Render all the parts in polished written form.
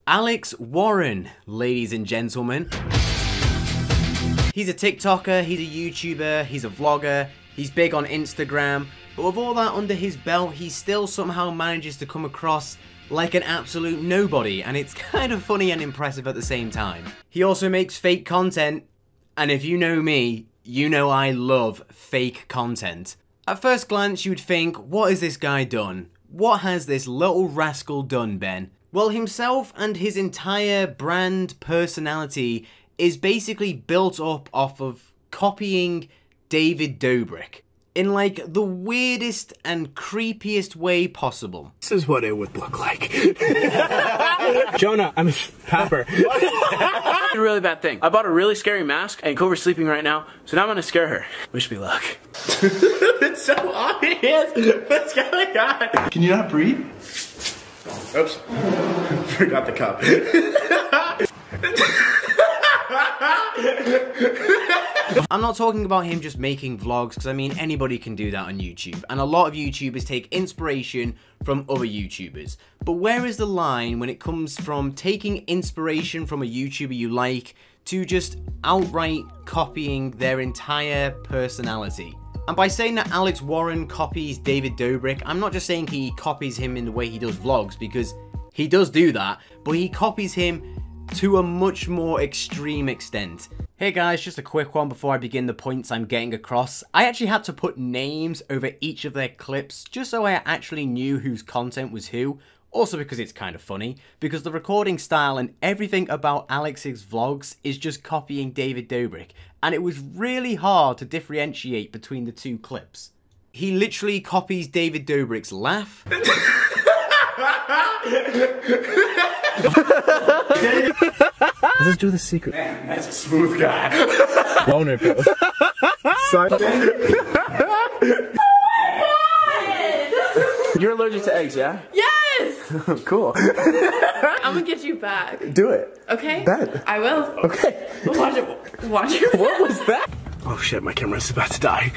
Alex Warren, ladies and gentlemen. He's a TikToker, he's a YouTuber, he's a vlogger, he's big on Instagram, but with all that under his belt, he still somehow manages to come across like an absolute nobody, and it's kind of funny and impressive at the same time. He also makes fake content, and if you know me, you know I love fake content. At first glance, you'd think, what has this guy done? What has this little rascal done, Ben? Well, himself and his entire brand personality is basically built up off of copying David Dobrik in like the weirdest and creepiest way possible. This is what it would look like. Jonah, I'm Pepper. A really bad thing. I bought a really scary mask and Cobra's sleeping right now, so now I'm gonna scare her. Wish me luck. It's so obvious. What's going on? Can you not breathe? Oops. Forgot the cup. I'm not talking about him just making vlogs, because I mean anybody can do that on YouTube, and a lot of YouTubers take inspiration from other YouTubers. But where is the line when it comes from taking inspiration from a YouTuber you like to just outright copying their entire personality? And by saying that Alex Warren copies David Dobrik, I'm not just saying he copies him in the way he does vlogs, because he does do that, but he copies him to a much more extreme extent. Hey guys, just a quick one before I begin the points I'm getting across. I actually had to put names over each of their clips just so I actually knew whose content was who. Also because it's kind of funny, because the recording style and everything about Alex's vlogs is just copying David Dobrik, and it was really hard to differentiate between the two clips. He literally copies David Dobrik's laugh. Let's do the secret. Man, that's a smooth guy. Boner pills. You're allergic to eggs, yeah? Yes! Cool. I'm gonna get you back. Do it. Okay? Bet. I will. Okay. Watch it. Watch it. What was that? Oh shit, my camera's about to die.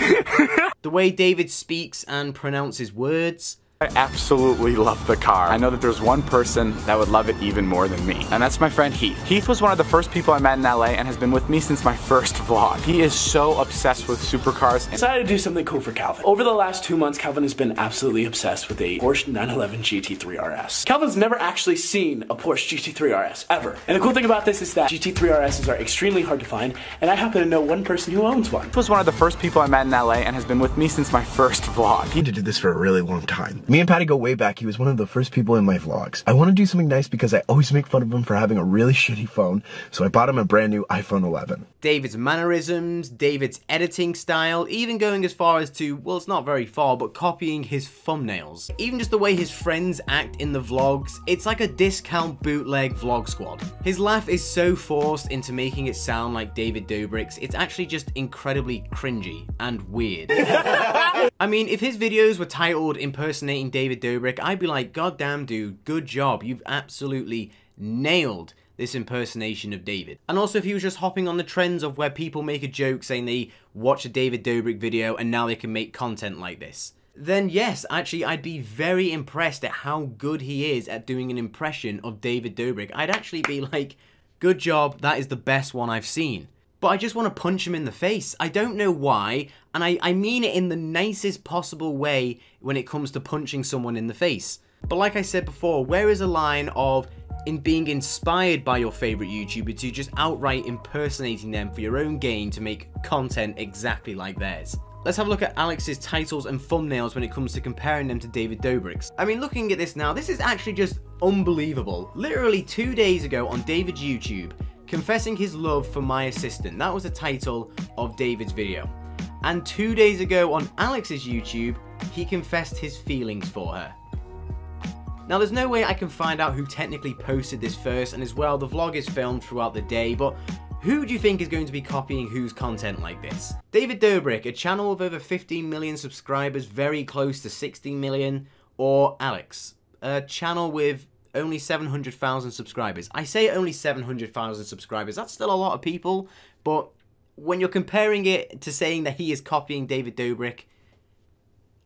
The way David speaks and pronounces words. I absolutely love the car. I know that there's one person that would love it even more than me, and that's my friend Heath. Heath was one of the first people I met in LA and has been with me since my first vlog. He is so obsessed with supercars. I decided to do something cool for Calvin. Over the last 2 months, Calvin has been absolutely obsessed with a Porsche 911 GT3 RS. Calvin's never actually seen a Porsche GT3 RS, ever. And the cool thing about this is that GT3 RSs are extremely hard to find, and I happen to know one person who owns one. Heath was one of the first people I met in LA and has been with me since my first vlog. I need to do this for a really long time. Me and Patty go way back. He was one of the first people in my vlogs. I want to do something nice because I always make fun of him for having a really shitty phone, so I bought him a brand new iPhone 11. David's mannerisms, David's editing style, even going as far as to, well, it's not very far, but copying his thumbnails. Even just the way his friends act in the vlogs, it's like a discount bootleg vlog squad. His laugh is so forced into making it sound like David Dobrik's, it's actually just incredibly cringy and weird. I mean, if his videos were titled impersonating David Dobrik, I'd be like, God damn dude, good job, you've absolutely nailed this impersonation of David. And also if he was just hopping on the trends of where people make a joke saying they watch a David Dobrik video and now they can make content like this, then yes, actually I'd be very impressed at how good he is at doing an impression of David Dobrik. I'd actually be like, good job, that is the best one I've seen. But I just want to punch him in the face. I don't know why, and I mean it in the nicest possible way when it comes to punching someone in the face. But like I said before, where is a line of in being inspired by your favorite YouTuber to just outright impersonating them for your own gain to make content exactly like theirs? Let's have a look at Alex's titles and thumbnails when it comes to comparing them to David Dobrik's. I mean, looking at this now, this is actually just unbelievable. Literally 2 days ago on David's YouTube, confessing his love for my assistant. That was the title of David's video. And 2 days ago on Alex's YouTube, he confessed his feelings for her. Now there's no way I can find out who technically posted this first, and as well the vlog is filmed throughout the day, but who do you think is going to be copying whose content like this? David Dobrik, a channel with over 15 million subscribers, very close to 60 million, or Alex, a channel with only 700,000 subscribers. I say only 700,000 subscribers, that's still a lot of people, but when you're comparing it to saying that he is copying David Dobrik,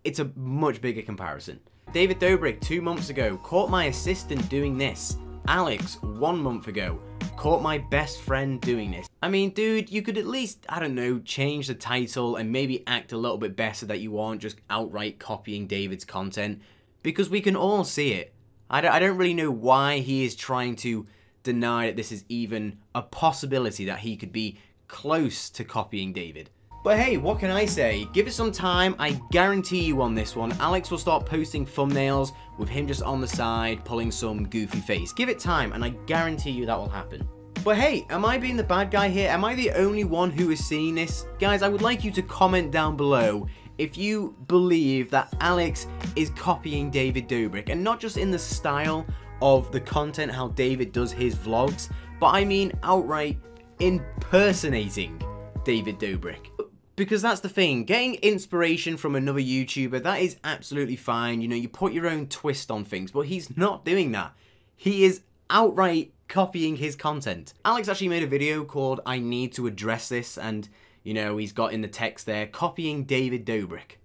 it's a much bigger comparison. David Dobrik 2 months ago caught my assistant doing this Alex, 1 month ago, caught my best friend doing this. I mean, dude, you could at least, I don't know, change the title and maybe act a little bit better that you aren't just outright copying David's content, because we can all see it. I don't really know why he is trying to deny that this is even a possibility that he could be close to copying David. But hey, what can I say? Give it some time. I guarantee you on this one, Alex will start posting thumbnails with him just on the side, pulling some goofy face. Give it time, and I guarantee you that will happen. But hey, am I being the bad guy here? Am I the only one who is seeing this? Guys, I would like you to comment down below if you believe that Alex is copying David Dobrik, and not just in the style of the content, how David does his vlogs, but I mean outright impersonating David Dobrik. Because that's the thing, getting inspiration from another YouTuber, that is absolutely fine. You know, you put your own twist on things, but he's not doing that. He is outright copying his content. Alex actually made a video called I Need to Address This, and, you know, he's got in the text there, copying David Dobrik.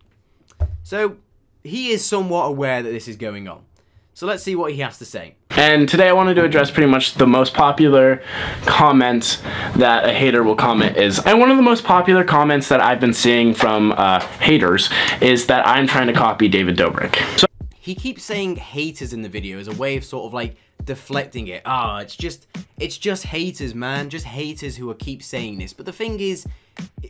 So, he is somewhat aware that this is going on. So let's see what he has to say. And today I wanted to address pretty much the most popular comment that a hater will comment is, and one of the most popular comments that I've been seeing from haters is that I'm trying to copy David Dobrik. So he keeps saying haters in the video as a way of sort of like deflecting it. Ah, it's just haters, man. Just haters who keep saying this. But the thing is,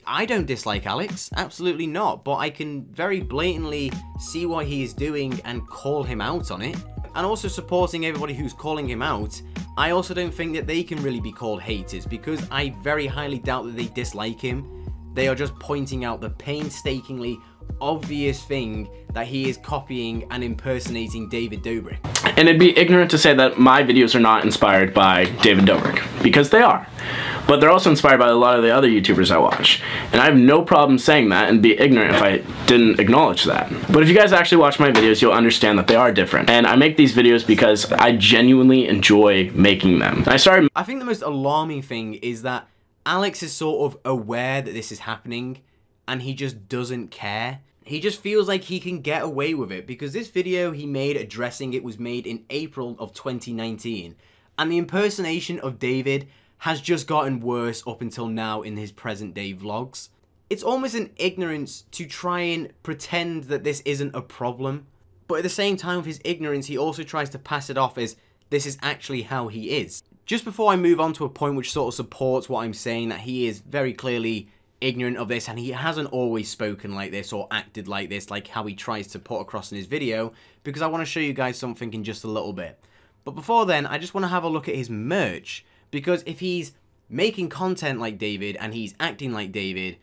I don't dislike Alex, absolutely not. But I can very blatantly see what he is doing and call him out on it. And also supporting everybody who's calling him out, I also don't think that they can really be called haters, because I very highly doubt that they dislike him. They are just pointing out the painstakingly obvious thing that he is copying and impersonating David Dobrik. And it'd be ignorant to say that my videos are not inspired by David Dobrik, because they are. But they're also inspired by a lot of the other YouTubers I watch. And I have no problem saying that and be ignorant if I didn't acknowledge that. But if you guys actually watch my videos, you'll understand that they are different. And I make these videos because I genuinely enjoy making them. I think the most alarming thing is that Alex is sort of aware that this is happening, and he just doesn't care. He just feels like he can get away with it, because this video he made addressing it was made in April of 2019. And the impersonation of David has just gotten worse up until now in his present day vlogs. It's almost an ignorance to try and pretend that this isn't a problem, but at the same time with his ignorance he also tries to pass it off as this is actually how he is. Just before I move on to a point which sort of supports what I'm saying, that he is very clearly ignorant of this and he hasn't always spoken like this or acted like this, like how he tries to put across in his video, because I want to show you guys something in just a little bit. But before then, I just want to have a look at his merch. Because if he's making content like David and he's acting like David,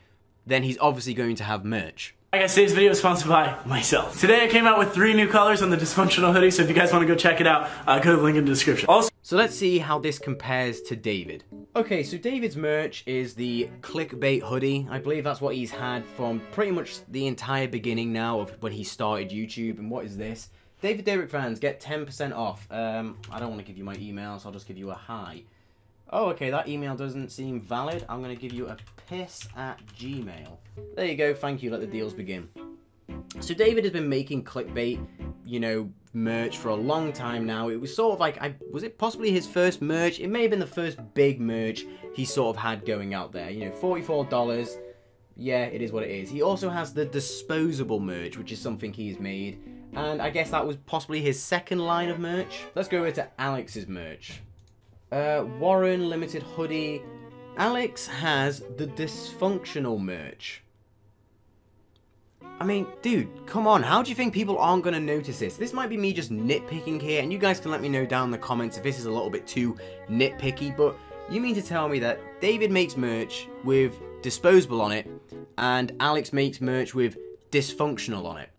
then he's obviously going to have merch. Hi guys, today's video is sponsored by myself. Today I came out with 3 new colors on the Dysfunctional hoodie, so if you guys want to go check it out, go to the link in the description. Also, so let's see how this compares to David. Okay, so David's merch is the clickbait hoodie. I believe that's what he's had from pretty much the entire beginning now of when he started YouTube. And what is this? David Dobrik fans, get 10% off. I don't want to give you my email, so I'll just give you a hi. Oh, okay, that email doesn't seem valid. I'm going to give you a piss@gmail. There you go, thank you, let the deals begin. So David has been making clickbait, you know, merch for a long time now. It was sort of like, was it possibly his first merch? It may have been the first big merch he sort of had going out there. You know, $44. Yeah, it is what it is. He also has the disposable merch, which is something he's made. And I guess that was possibly his second line of merch. Let's go over to Alex's merch. Warren limited hoodie. Alex has the dysfunctional merch. I mean, dude, come on, how do you think people aren't going to notice this? This might be me just nitpicking here, and you guys can let me know down in the comments if this is a little bit too nitpicky, but you mean to tell me that David makes merch with disposable on it, and Alex makes merch with dysfunctional on it?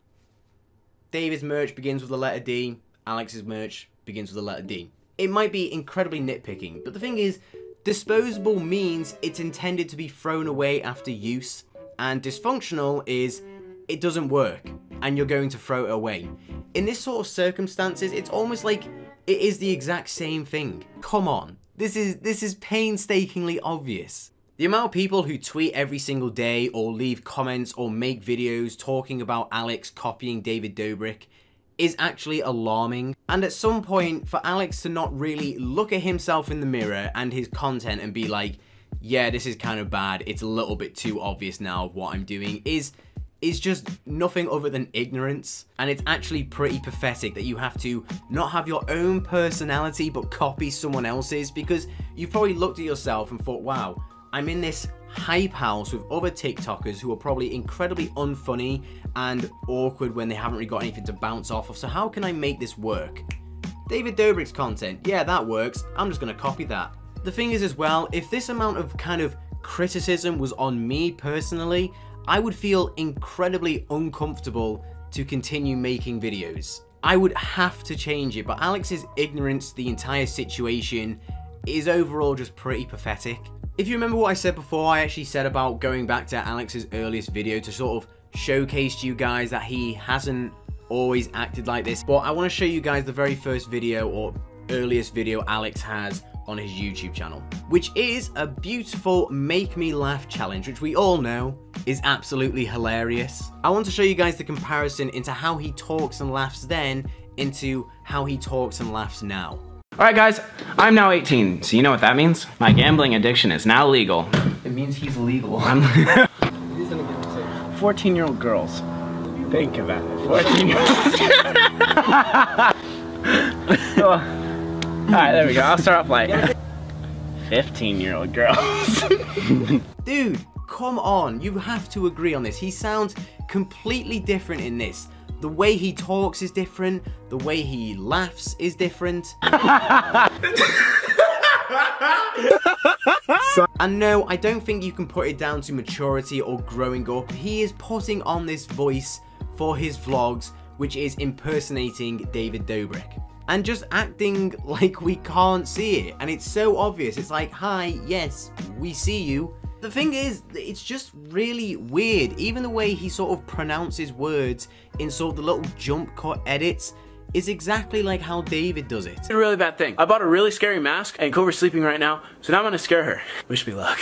David's merch begins with the letter D, Alex's merch begins with the letter D. It might be incredibly nitpicking, but the thing is, disposable means it's intended to be thrown away after use, and dysfunctional is it doesn't work, and you're going to throw it away. In this sort of circumstances, it's almost like it is the exact same thing. Come on, this is painstakingly obvious. The amount of people who tweet every single day or leave comments or make videos talking about Alex copying David Dobrik is actually alarming. And at some point, for Alex to not really look at himself in the mirror and his content and be like, yeah, this is kind of bad, it's a little bit too obvious now of what I'm doing, is just nothing other than ignorance. And it's actually pretty pathetic that you have to not have your own personality but copy someone else's, because you've probably looked at yourself and thought, wow, I'm in this hype house with other TikTokers who are probably incredibly unfunny and awkward when they haven't really got anything to bounce off of, so how can I make this work? David Dobrik's content, yeah, that works, I'm just gonna copy that. The thing is as well, if this amount of kind of criticism was on me personally, I would feel incredibly uncomfortable to continue making videos. I would have to change it, but Alex's ignorance to the entire situation is overall just pretty pathetic. If you remember what I said before, I actually said about going back to Alex's earliest video to sort of showcase to you guys that he hasn't always acted like this. But I want to show you guys the very first video or earliest video Alex has on his YouTube channel, which is a beautiful Make Me Laugh challenge, which we all know is absolutely hilarious. I want to show you guys the comparison into how he talks and laughs then into how he talks and laughs now. Alright guys, I'm now 18, so you know what that means? My gambling addiction is now legal. It means he's legal. 14-year-old girls. Think of that. 14-year-old. Alright, there we go. I'll start off like 15-year-old girls. Dude, come on. You have to agree on this. He sounds completely different in this. The way he talks is different. The way he laughs is different. And no, I don't think you can put it down to maturity or growing up. He is putting on this voice for his vlogs, which is impersonating David Dobrik. And just acting like we can't see it. And it's so obvious. It's like, hi, yes, we see you. The thing is, it's just really weird. Even the way he sort of pronounces words in sort of the little jump cut edits is exactly like how David does it. It's a really bad thing. I bought a really scary mask and Cobra's sleeping right now, so now I'm gonna scare her. Wish me luck.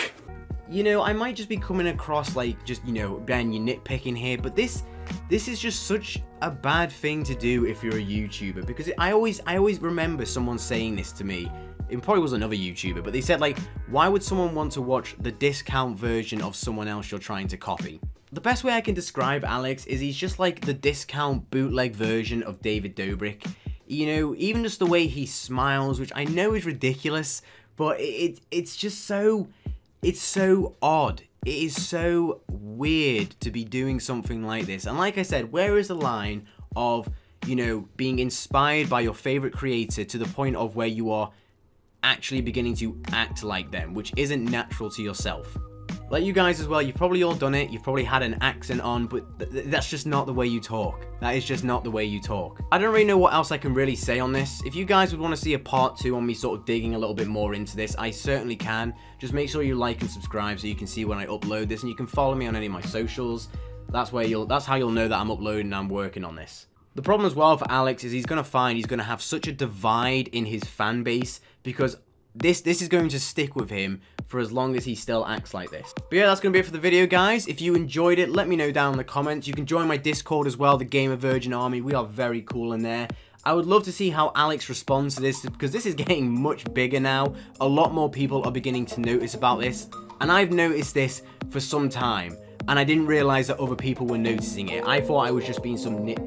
You know, I might just be coming across like just, you know, Ben, you're nitpicking here, but this is just such a bad thing to do if you're a YouTuber, because I always remember someone saying this to me. It probably was another YouTuber, but they said like, why would someone want to watch the discount version of someone else you're trying to copy? The best way I can describe Alex is he's just like the discount bootleg version of David Dobrik. You know, even just the way he smiles, which I know is ridiculous, but it's just so, it's so odd. It is so weird to be doing something like this. And like I said, where is the line of, you know, being inspired by your favorite creator to the point of where you are actually beginning to act like them, which isn't natural to yourself? Like you guys as well, you've probably all done it, you've probably had an accent on, but that's just not the way you talk. That is just not the way you talk. I don't really know what else I can really say on this. If you guys would want to see a part 2 on me sort of digging a little bit more into this, I certainly can. Just make sure you like and subscribe so you can see when I upload this, and you can follow me on any of my socials. That's how you'll know that I'm uploading and I'm working on this. The problem as well for Alex is he's going to have such a divide in his fan base, because this is going to stick with him for as long as he still acts like this. But yeah, that's going to be it for the video, guys. If you enjoyed it, let me know down in the comments. You can join my Discord as well, the Gamer Virgin Army. We are very cool in there. I would love to see how Alex responds to this, because this is getting much bigger now. A lot more people are beginning to notice about this, and I've noticed this for some time, and I didn't realize that other people were noticing it. I thought I was just being some nit.